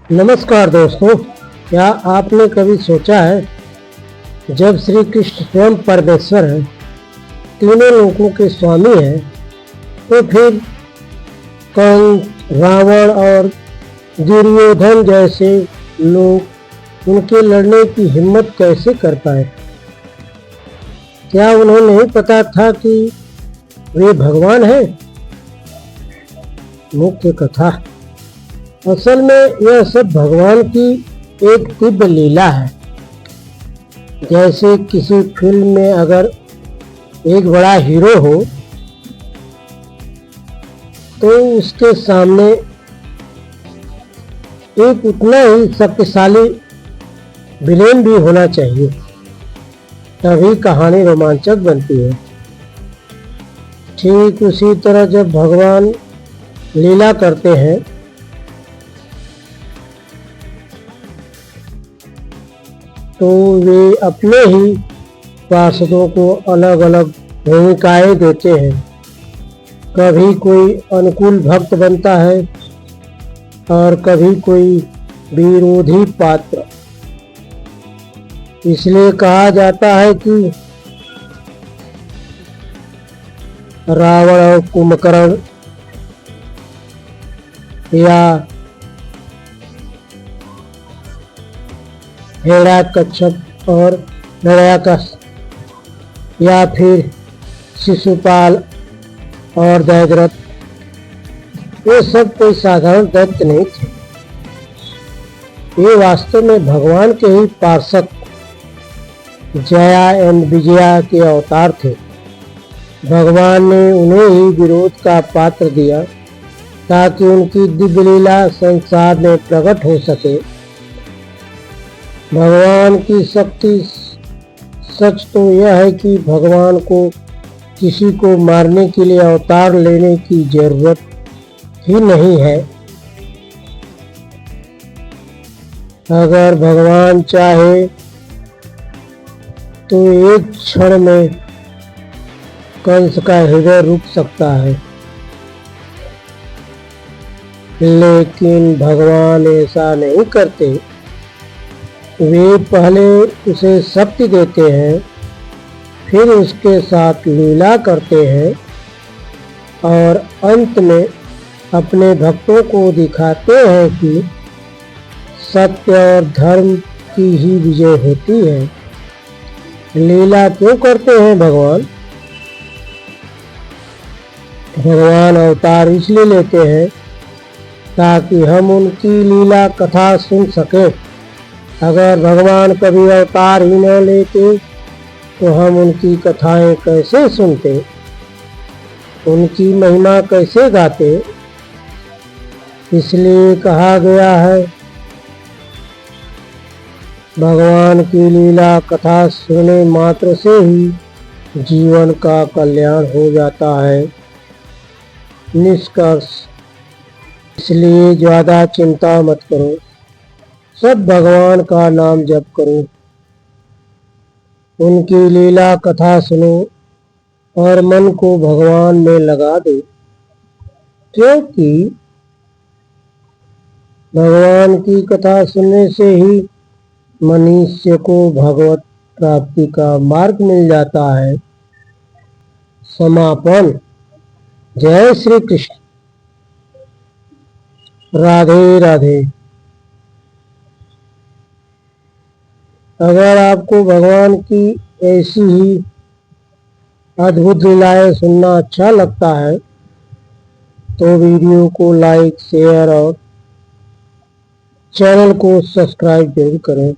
नमस्कार दोस्तों, क्या आपने कभी सोचा है जब श्री कृष्ण स्वयं परमेश्वर है, तीनों लोकों के स्वामी हैं, तो फिर कंस, रावण और दुर्योधन जैसे लोग उनके लड़ने की हिम्मत कैसे कर पाए? क्या उन्हें नहीं पता था कि वे भगवान हैं? मुख्य कथा। असल में यह सब भगवान की एक दिव्य लीला है। जैसे किसी फिल्म में अगर एक बड़ा हीरो हो तो उसके सामने एक उतना ही शक्तिशाली विलेन भी होना चाहिए, तभी कहानी रोमांचक बनती है। ठीक उसी तरह जब भगवान लीला करते हैं तो वे अपने ही पार्षदों को अलग अलग भूमिकाएं देते हैं। कभी कोई अनुकूल भक्त बनता है और कभी कोई विरोधी पात्र। इसलिए कहा जाता है कि रावण और कुंभकर्ण या हिरण्यकश्यप और हिरण्यकश या फिर शिशुपाल और दशरथ, ये सब कोई साधारण दैत्य नहीं थे। ये वास्तव में भगवान के ही पार्षद जया एवं विजया के अवतार थे। भगवान ने उन्हें ही विरोध का पात्र दिया ताकि उनकी दिव्य लीला संसार में प्रकट हो सके। भगवान की शक्ति सच तो यह है कि भगवान को किसी को मारने के लिए अवतार लेने की जरूरत ही नहीं है। अगर भगवान चाहे तो एक क्षण में कंस का हृदय रुक सकता है, लेकिन भगवान ऐसा नहीं करते। वे पहले उसे शक्ति देते हैं, फिर उसके साथ लीला करते हैं और अंत में अपने भक्तों को दिखाते हैं कि सत्य और धर्म की ही विजय होती है। लीला क्यों करते हैं भगवान? भगवान अवतार इसलिए लेते हैं ताकि हम उनकी लीला कथा सुन सकें। अगर भगवान कभी अवतार ही न लेते तो हम उनकी कथाएं कैसे सुनते, उनकी महिमा कैसे गाते? इसलिए कहा गया है, भगवान की लीला कथा सुनने मात्र से ही जीवन का कल्याण हो जाता है। निष्कर्ष, इसलिए ज्यादा चिंता मत करो, सब भगवान का नाम जप करो, उनकी लीला कथा सुनो और मन को भगवान में लगा दो, क्योंकि भगवान की कथा सुनने से ही मनुष्य को भगवत प्राप्ति का मार्ग मिल जाता है। समापन। जय श्री कृष्ण। राधे राधे। अगर आपको भगवान की ऐसी ही अद्भुत लीलाएं सुनना अच्छा लगता है तो वीडियो को लाइक, शेयर और चैनल को सब्सक्राइब जरूर करें।